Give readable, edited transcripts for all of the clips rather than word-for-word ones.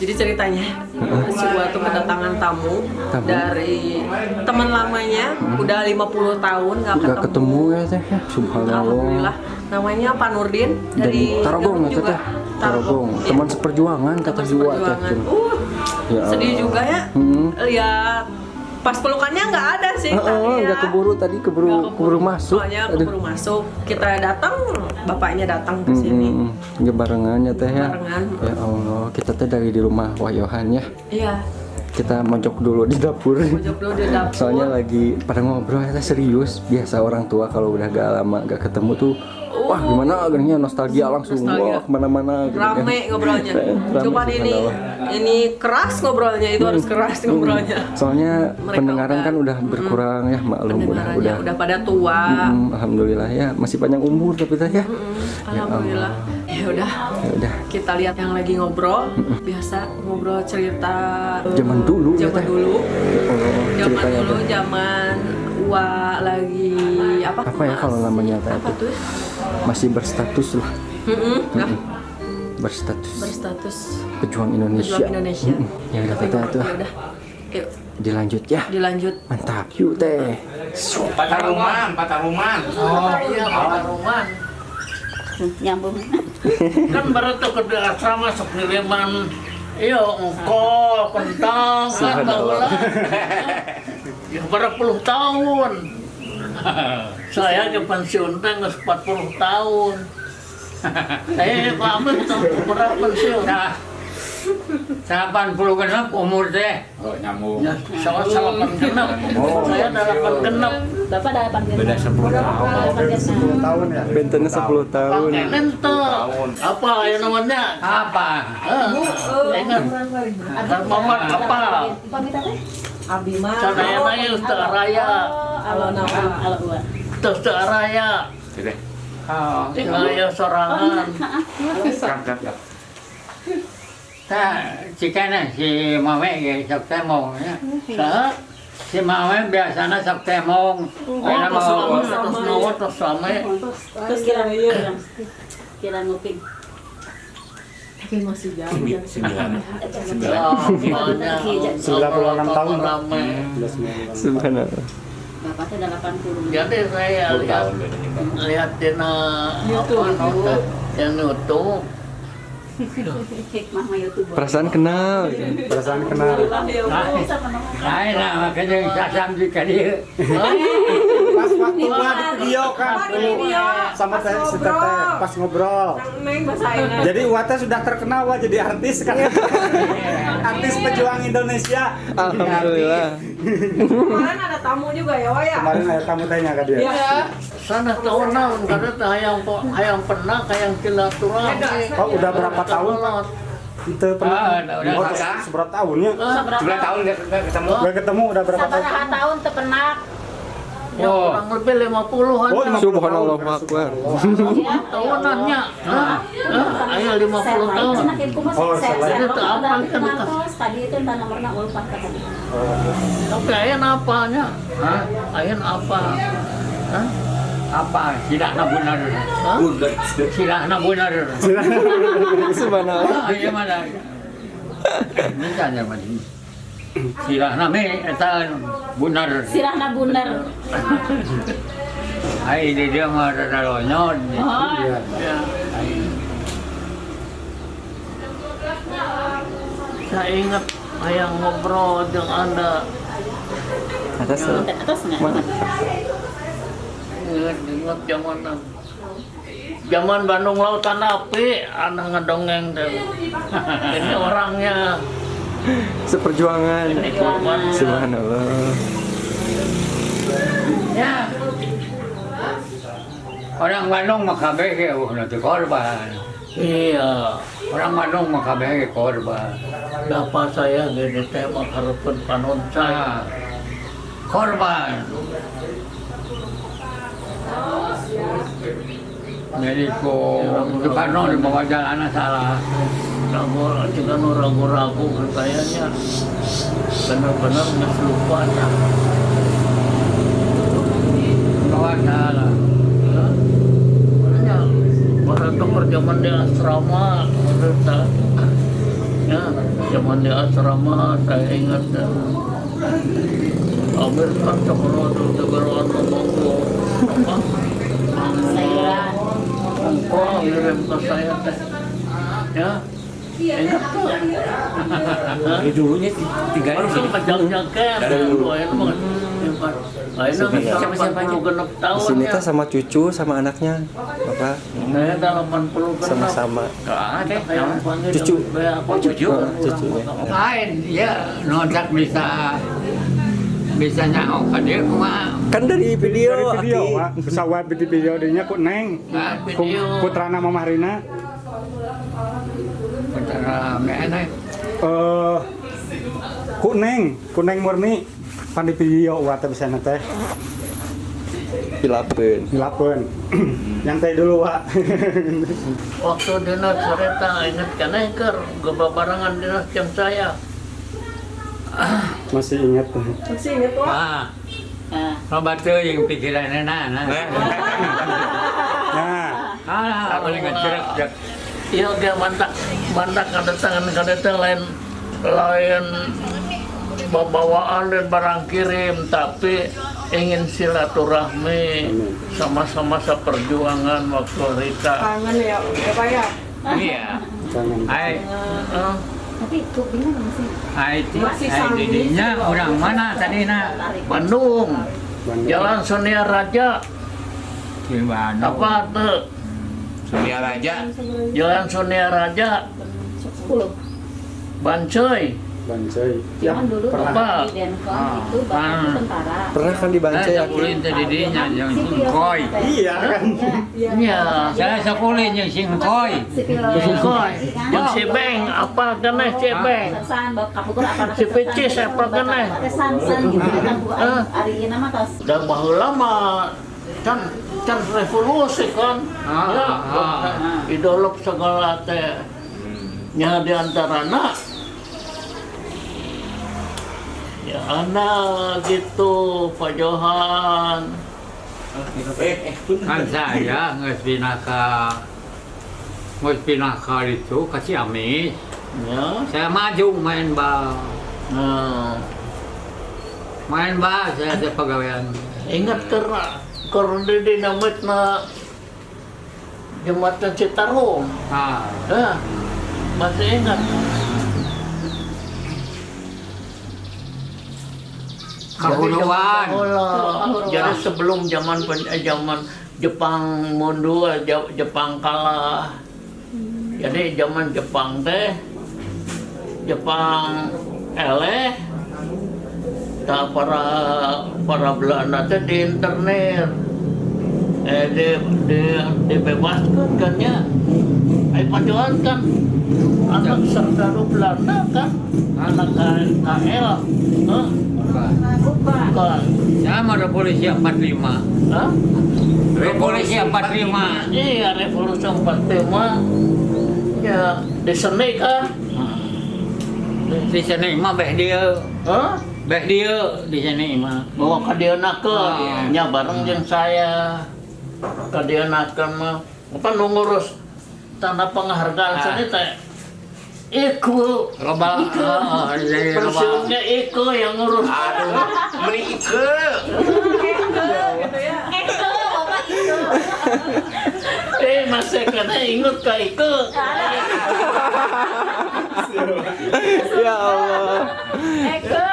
Jadi ceritanya si Ua tuh kedatangan tamu dari teman lamanya, udah 50 tahun nggak ketemu ya teh. Subhanallah. Alhamdulillah. Namanya Pak Nurdin dari Tarogong Garut juga. Tarogong. Teman seperjuangan kata si Ua teh. Ya sedih juga ya. Lihat pas pelukannya nggak ada sih tadi ya. Nggak keburu masuk. Soalnya keburu masuk. Kita datang, bapaknya datang ke sini. Nggak barengannya teh ya. Barengan. Ya Allah, kita teh dari di rumah Wahyohan ya. Iya. Kita mojok dulu di dapur. Mojok dulu di dapur. Soalnya lagi pada ngobrol ya serius. Biasa orang tua kalau udah gak lama gak ketemu tuh, wah gimana akhirnya nostalgia langsung. Wah kemana-mana. Gitu kan. Rame ngobrolnya. Rame, Cuman ini keras ngobrolnya, itu harus keras ngobrolnya. Soalnya Mereka pendengaran kan udah berkurang ya, maklum udah pada tua. Alhamdulillah ya, masih panjang umur tapi teh ya. Alhamdulillah. Ya udah. Kita lihat yang lagi ngobrol. Biasa ngobrol cerita zaman dulu. Zaman dulu. Ceritanya tuh. Zaman Ua lagi apa? Apa ya kalau namanya teh? Apa tuh? Masih berstatus lah. Nah, berstatus pejuang Indonesia. Ya udah Tapi, kita tuh. ya udah. Yuk, Dilanjut ya. dilanjut. Mantap yuk teh. Pataruman. Oh iya, Pataruman. Nyambung. Kan baru tuh ke asrama sok ngiriman. Iya, engkol, kentang, kan bawa. Ya berapa puluh tahun. Saya ke pensiun teh geus 40 tahun. Kami berapa pensiun? Nah, 80 genap umur teh. Oh, nyambung. Ya, sama 8 genap. Saya 8 genap. Bapak ada 8 Beda 10 tahun. Bentennya 10 tahun. Pakai nenteng. Apa ya namanya? Apa? Ingat. Mamat apa? Abdi mah. Sadayana ya Ustaz Raya. Ustaz Raya. Gitu. Tinggal ya sorangan. Nah, jika si Mame ya sok temong ya. Sa? Si Mame biasanya sok temong. Karena mau Terus nawar terus same. Terus kira nguping. Tapi masih jauh. 96 tahun rame. Subhanallah. Bapak tuh udah 80. Jadi saya lihat di YouTube. Hikmah mah YouTuber. Perasaan kenal. Nah, makanya sasam jika dia. Pas waktu gua di video kan sama saya si Teteh pas ngobrol. Neng basahin. Jadi Wata sudah terkenal wah jadi artis kan. Artis pejuang Indonesia. Alhamdulillah. Kemarin ada tamu juga ya, Wah ya? Kemarin ada tamu tanya ke dia. Iya. Sana tahun naon karena hayang pernah hayang silaturahmi. Oh, udah berapa tahun? Itu pernah. udah seberapa tahunnya? 11 tahun nggak ketemu. Gak ketemu udah berapa tahun? Sabaraha tahun tepenak. Ya kurang lebih 50-an. Oh, 50 Subhanallah tahun. akbar. Tahunannya. Ayo 50 tahun. Oh, Jadi itu apa kan? Tadi itu entah nomornya ulpat kata dia. Tapi ayeuna apanya? Ayeuna apa? Hah? Apa? Silahna benar. Silahna benar. Subhanallah. Iya mana? Ini kan ya mana? Silahna me eta benar. Sirahna bundar. Ai dia mah ada lonyon. Oh. Ya. Saya ingat hayang ngobrol dengan Anda. Atas Atas enggak? mana? Ingat zaman Bandung Lautan Api, anak ngedongeng deh. Ini orangnya. Seperjuangan. Ini korbannya. Subhanallah. Ya. Orang Bandung mah kabeh ge nanti korban. Iya. Orang Bandung mah kabeh ge korban. Bapak saya gini teh mengharapkan panonca. Nah, korban. Jadi itu karena di bawah jalan salah. Juga ragu-ragu kayaknya benar-benar nggak lupa. Bawah salah. Makanya orang tuh kerjaman di asrama, menurut Ya, zaman di asrama saya ingat Amir kan sekolah di Tegaran Monggo. Apa? Sayuran. Monggo ngirim ke saya teh. Ya. Ingat tuh. Ini dulunya tinggalnya di Langsung sini. kejang-jangkan. Siapa-siapa aja? 86 tahun Di sini ya. teh sama cucu sama anaknya. Bapak Saya udah 80 genap. sama-sama. Cucu. Cucu. Cucunya. Lain, ya, nodak bisa nyaok ka dia mah. Kan dari video. Dari video, Aki. Pak. Pesawat di video dinya ku Neng. Nah, Ku putrana Mamah Rina. Antara mana? Ku Neng murni. Pan di video wa teh bisa teh. Pilapeun. Dilapeun. Nyantai dulu, Pak. Waktu dinas cerita ingat kan ker babarangan dinas jam saya. Masih ingat. Masih inget wah. Ah, Nah, loba teu yang pikiranna nah. Nah, Ah, paling ngecerak jak. Iya dia mantak ada tangan lain bawaan dan barang kirim, tapi ingin silaturahmi sama-sama seperjuangan waktu Rita. Kangen ya Pak ya. Iya. jangan. Ai, tapi itu bingung sih. ai didinya orang mana tadina? Bandung, Jalan Sonia Raja, Di Bandung. apa tuh? Sonia Raja. Jalan Sonia Raja, 10. Bancoy. Bancai. Jangan dulu Apa? di Denkom itu bapak tentara. Pernah kan dibancai Saya Aki? sekulin tadi dinya yang singkoy. Iya kan. Iya. Saya sekulin yang singkoy. Singkoy. Yang si Beng, apa kena si Beng? Kesan bapak kapukur apa Si Picis apa kena? kesan hari ini mah tos. Dan baheula mah kan revolusi kan. Ya, idolop segala teh. Nya di antarana ya anak gitu Pak Johan. Kan saya nges pindah ka itu ke Ciamis. Ya. Saya maju main bal. Nah, Main bal saya ada pegawaian. ingat karena di dinamitna Jembatan Citarum. Ah, Ya, masih ingat. Kahuruan. Jadi sebelum zaman Jepang mundur, Jepang kalah. Jadi zaman Jepang teh, Jepang eleh, tak para Belanda teh di internet, dibebaskan kan ya. Pajuan kan anak sarjana Belanda kan, anak KL, bukan. Saya mau revolusi 45. Hah? Revolusi 45. Iya, revolusi 45. Ya, di seni kah? Di sini mah beh dia. Hah? Beh dia di sini mah. Bawa ke dia nakel, Ah. nya bareng jeung saya. Ke dia nakel mah, apa ngurus tanda penghargaan seni teh. Iku, Loba jadi loba. pensiunnya Iku yang ngurus. Aduh, beli Ike. Itu bapak itu. Masih kena inget ke Iku. Ya Allah. Eko,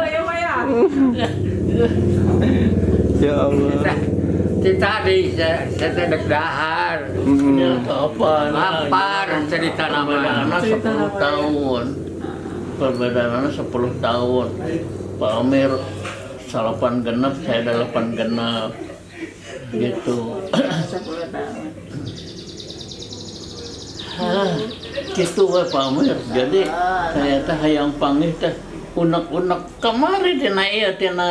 Ya Pak ya. Ya Allah. Kita di saya dahar. Ya, apa? Lapar cerita nama. Perbedaannya 10 tahun. Perbedaannya 10 tahun. Pak Amir 8 genap, saya 8 genap. Gitu. 10 tahun. Gitu we Pak Amir. Jadi saya teh hayang panggih teh unek-unek kemari tina ieu tina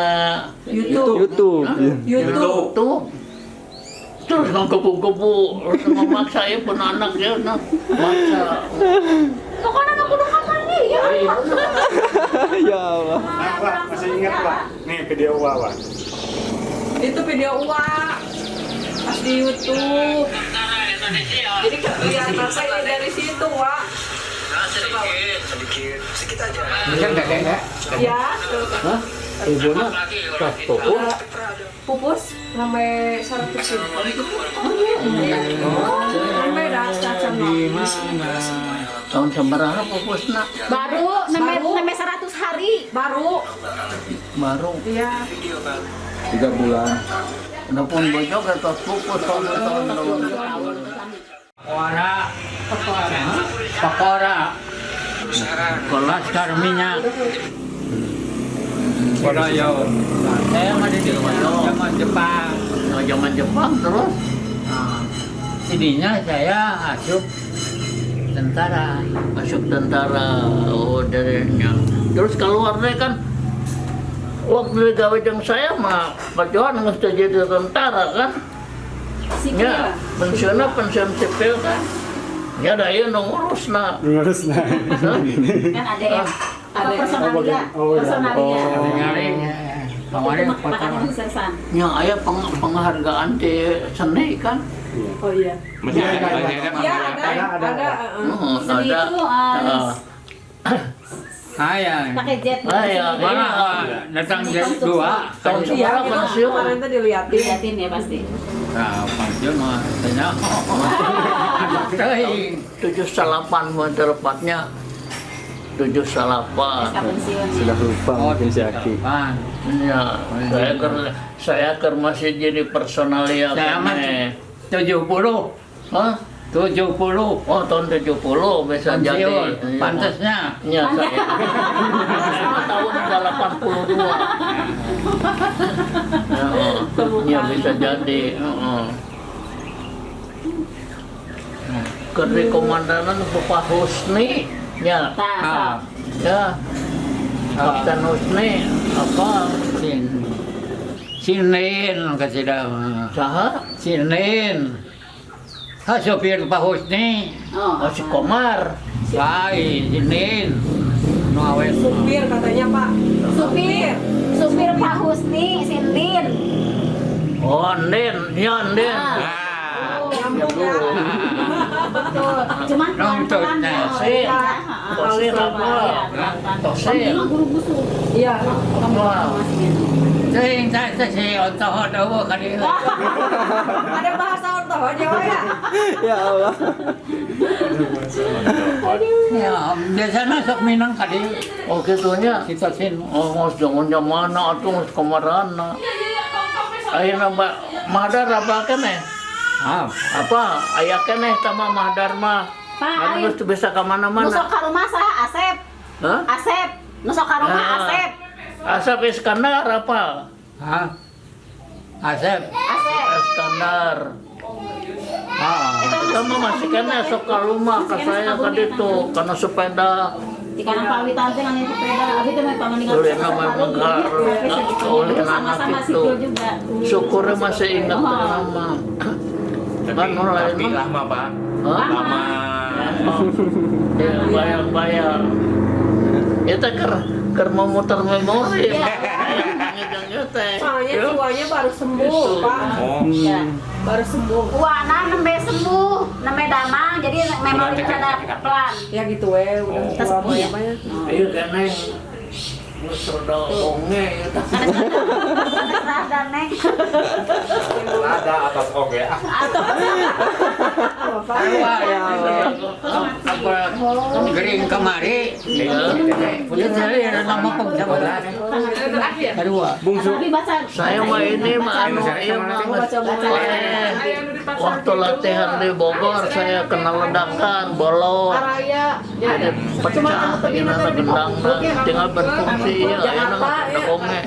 YouTube. YouTube tuh. Terus kepu-kepu terus memaksa ieu pun anak dia maksa. Pokoknya nggak kudu kamari ya. Ya Allah. Nah, Wak, masih ingat, Wak? Nih video Wak. Itu video uang pas di YouTube. Jadi kelihatan saya dari situ, Wak. Bisa nggak enggak? Ya, Ibunya pas pupus. pupus sampai 100 ribu. Sampai rasa sama. Tahun seberapa pupusna? Baru nembe 100 hari. Baru, Baru. ya. 3 bulan. Udah pun bojok atau pupus tahun. Pakora. Kelas karminya. Korayo. Saya mah di Korayo. Zaman Jepang. Zaman Jepang terus. Ininya saya asup tentara. Masuk tentara. Oh darinya. Terus keluar deh kan. Waktu gawe jeung saya mah pajohan geus teu jadi tentara kan. Ya, pensiunnya pensiun sipil kan. Ya da ieu nu ngurusna. Ngurus nah. Kan ada yang apa personalia. Personalia. Kemarin Makanya kesuksesan. Ya aya penghargaan di seni kan. Oh iya. Masih ada Ya, ada. Seni Ada. itu Ayah. pakai jet. Aya Mana datang jam 2. tahun Iya, seberapa kita pensiun? kemarin tuh diliatin. Liatin ya pasti. Nah, pensiun mah tanya. Anak teuing. 78 mah tepatnya. 78. SK pensiun. Sudah lupa mungkin si Aki. Pan. Ya, saya masih jadi personalia Saya mah kene. 70. Hah? 70. Oh, tahun 70 bisa jadi. Pensiun. Pantasnya. Ya, saya. Saya tahun 82. Ya, bisa jadi. Kerja komandanan Bapak Husni. Ya, Nah, ya. Kapten Husni apa? Sinin kasida. Saha? Sinin. Ha sopir Pak Husni. oh. Oh, si Komar. Lai Sinin. Nu awet. Supir katanya Pak. Supir Pak Husni, Sindin. Oh, Nen, ya Nen. Nyambung ya. Betul. Cuman pelan-pelan. Nah, Tosir. Tosir apa? Tosir. Iya. Apa? Teuing saya si ontoh dawa kali. Ada bahasa ortoh Jawa ya. Ya Allah. Ya, biasanya sok Minang kali. Oh, gitunya. Kita sin. Oh, ngos jangan mana atuh ngos kemarana. Ayeuna Mahdar apa keneh? Apa? Aya keneh sama Mahdar mah. Pak, Kan ayo. geus bisa ka mana-mana. Nusok ka rumah saha Asep. Hah? Asep. Nusok ka rumah Ah. Asep. Asap Iskandar apa? Hah? Asep. Asep. Iskandar. Ah. Sama masih kena sok ka rumah ka saya ka ditu karena sepeda. Di kanan pawitan teh ngani sepeda. Abi teh mah pamaninggal. Boleh nama menggar. Oleh anak Sama-sama itu. sipil juga. Syukurnya masih ingat nama. Kan lain Tapi mah. lama pak. Hah? Lama. Ya, bayar-bayar. Itu ker memutar memori. Ngejangnya teh. Soalnya jiwanya baru sembuh, Pak. Oh. Ya. Baru sembuh. Wana nembe sembuh, nembe damang, jadi memori rada pelan. Ya gitu we, udah Kita tua sembuh ya. banyak. Ayo kene. Sudah onge. Rada neng. Ada atas oke. Apa gering kemari. Punya saya nama pengsabaran. Kedua. Tapi baca. Saya mah ini mah anu ieu mah waktu latihan di Bogor saya kena ledakan bolong. Araya. Jadi pecah ini gendang tinggal berfungsi ya ini udah onge.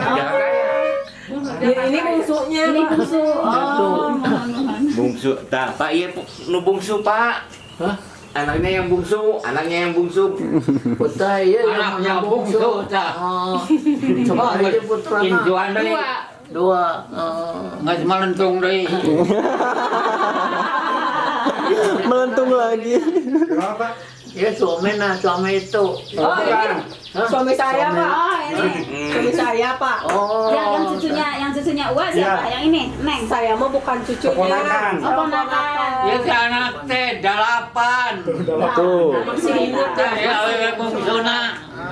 Ini bungsunya, Ini Pak. bungsu. Oh. Bungsu. Tah, Pak iya nu bungsu Pak. Hah? Anaknya yang bungsu. Putra iya Anaknya bungsu, tah. Coba aja putra. Injuan deui. Dua. Nggak melentung deui. Melentung lagi. Kenapa? Ya suami itu. Oh, ini suami saya, Pak. Oh, ini. Suami saya, Pak. Oh. Yang cucunya Uwa siapa? Yang ini, Neng. Saya mah bukan cucunya. Keponakan. Oh, ponakan. Ya si anak teh dalapan. Tuh. Masih ingat ya. Ya, awewe bungsuna.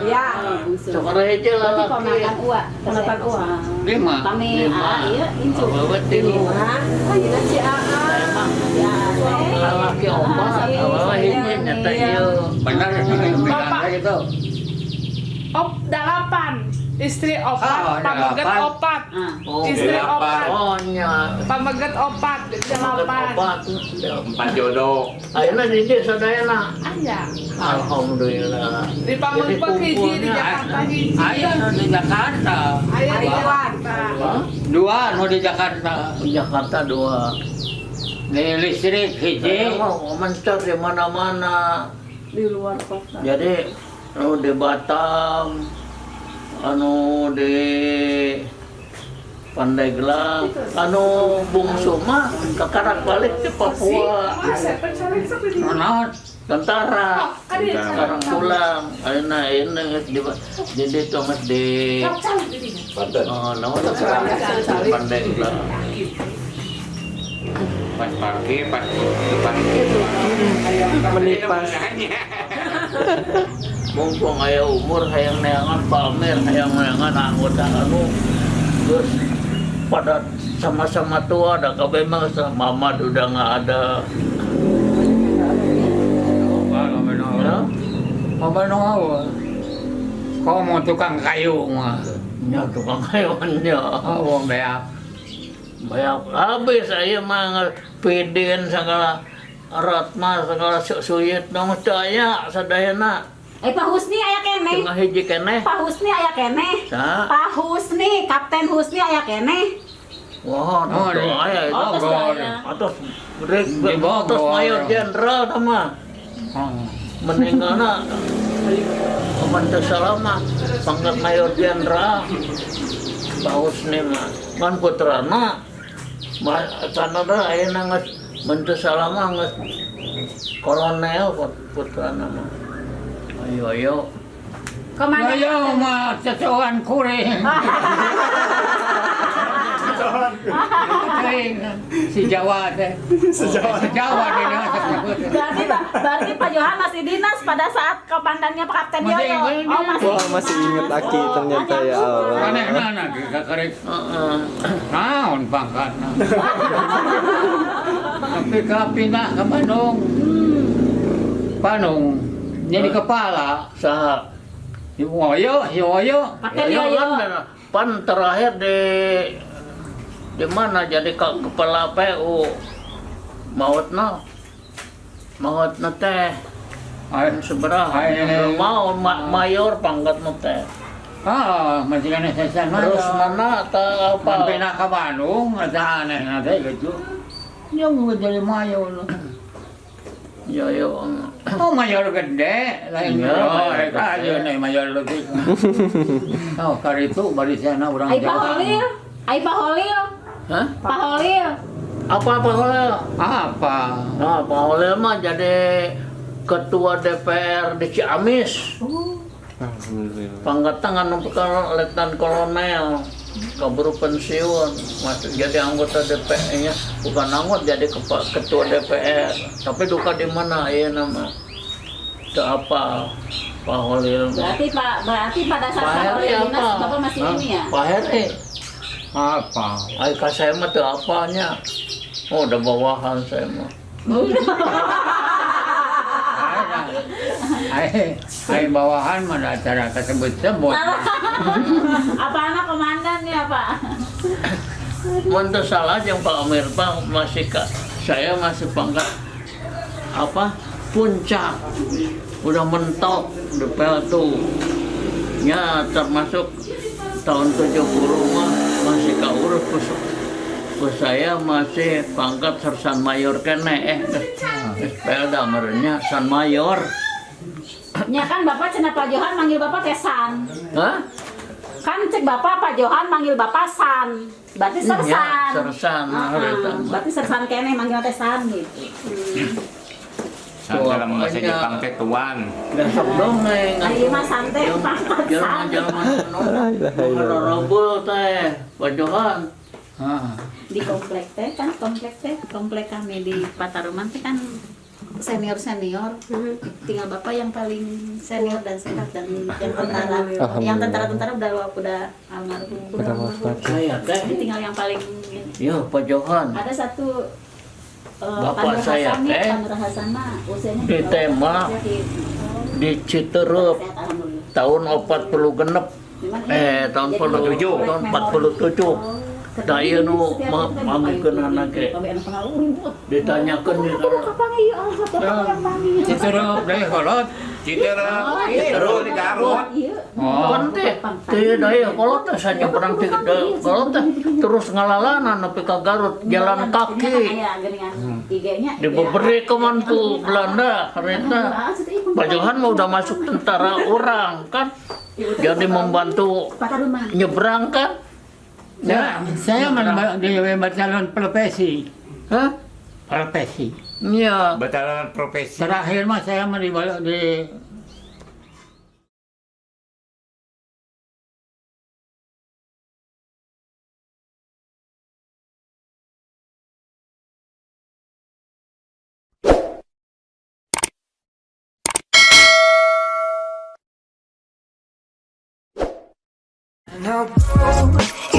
Iya. Sekarang aja lah Berarti laki. ponakan uak. Ponakan uak. 5. Kami iya incu. Awewe tilu. Ayeuna si Aa. Ya, Laki opat, awewe hiji nyata ieu. Benar bilang gitu. 8, istri Oh, 4, pamaget 4, Oh, istri delapan. 4, Oh nya. pamaget 4, 8. Opat. 4 jodoh. Ayeuna di dieu sadayana. Aya. Alhamdulillah. Di Pamengpeuk hiji, di Jakarta hiji. Aya nu di Jakarta. Aya di Jakarta. Hah? 2 nu di Jakarta. Di Jakarta 2. Di listrik hiji. Mau mencar di mana-mana. Di luar kota. Jadi anu di Batam, anu di Pandeglang, anu bungsu mah kekarak balik di Papua. Naon? Tentara. Sekarang pulang. Ayeuna geus di ditu geus di Banten. naon teh Pandeglang. Pas parkir, pas depan Menipas. Mumpung aya umur hayang neangan pamer, hayang neangan anggota anu terus pada sama-sama tua ada kabeh mah Mamad udah nggak ada. Ya? Apa nong kau mau tukang kayu mah? Ya tukang kayuannya. Oh, beak. Banyak habis saya mah peden segala Ratma segala suyit nang daya sadayana Pak Husni aya keneh. tengah hiji keneh. Pak Husni aya keneh. Sa? Pak Husni, Kapten Husni aya keneh. Wah, Oh, itu di- aya itu. Oh, Bogor. Atas rek Di Bogor. atas mayor jenderal sama Oh. meninggalna Komandan Salama pangkat mayor jenderal Pak Husni mah kan putrana sanada ayeuna geus Menteri Salama geus kolonel putrana mah ayo Komandan. Ayo mah cecoan kuring. Si Jawa teh. Si Jawa dia masak nyebut. Berarti Pak Johan masih dinas pada saat komandannya Pak Kapten Masih Yoyo. ingat. Oh, masih. Wah, masih inget Aki ternyata ya Allah. Aneh nana kita kerek. heeh Naon pangkatna. Tapi kapindah ke Bandung. Bandung jadi kepala. saha Yoyo. Kapten ya Yoyo. kan pan terakhir di mana jadi kepala PU mautna teh seberapa Ai. mau mayor pangkat teh Ah, masih kan sesan terus mana atau apa Pindah ke Bandung, ada aneh nanti gitu. Dia mau jadi mayor. ya yo Oh mayor gede, lain Iya, oh mayor aja gede. nih mayor lebih. Oh kali itu barisanna orang Ai Pak Jawa. Holil. Ai Pak Holil. hah Pak Holil. apa Holil Apa? nah Pak Holil mah jadi ketua DPR di Ciamis Alhamdulillah. pangkat tangan letnan kolonel kaburu pensiun masuk jadi anggota DPR-nya bukan anggota jadi ketua DPR tapi duka di mana ya nama itu apa Pak Holil Berarti pada saat Pak Pak Heri Holil dinas apa Bapak masih Hah? ini ya? Pak Heri Apa? ay saya mah tuh apanya oh udah bawahan saya mah Ai bawahan mana acara kesebut-sebut. Apa anak komandannya Pak? Mantu salah yang Pak Amir Pak masih saya masih pangkat apa puncak udah mentok depel tuh ya termasuk tahun 70 mah masih kaurus saya masih pangkat sersan mayor kene Pelda merenya san mayor Ya kan Bapak cenah Pak Johan manggil Bapak teh San. hah Kan cek Bapak Pak Johan manggil Bapak San. Berarti sersan. ya sersan Berarti sersan kene manggil teh San gitu. Dalam bahasa Jepang teh tuan. besok dongeng Ayo Mas santai pangkat San. Jalan robol teh Pak Johan Ah. Di komplek teh kan komplek kami di Pataruman teh kan senior. Tinggal bapak yang paling senior dan sehat dan yang tentara. Yang tentara udah almarhum. Udah wafat. Saya teh, Jadi tinggal yang paling ya Pak Johan. ada satu Bapak saya teh Panur Hasan mah usianya ditembak di Citerep tahun 40 genep. Tahun 47. Tahun 47. Daya nu mamikeun anak ge. Ditanyakeun di Citerep dari kolot. Citerep, terus di Garut. kan teh teh daya kolot teh sanya perang teh kolot teh terus ngalalanan nepi ka Garut jalan kaki. Diberi keman tuh Belanda harita. Pak Johan mau udah masuk tentara orang kan. Jadi membantu nyebrang kan. Ya, saya di batalan profesi. Hah? Profesi. Iya. Batalan profesi. Terakhir mah saya di And I'll go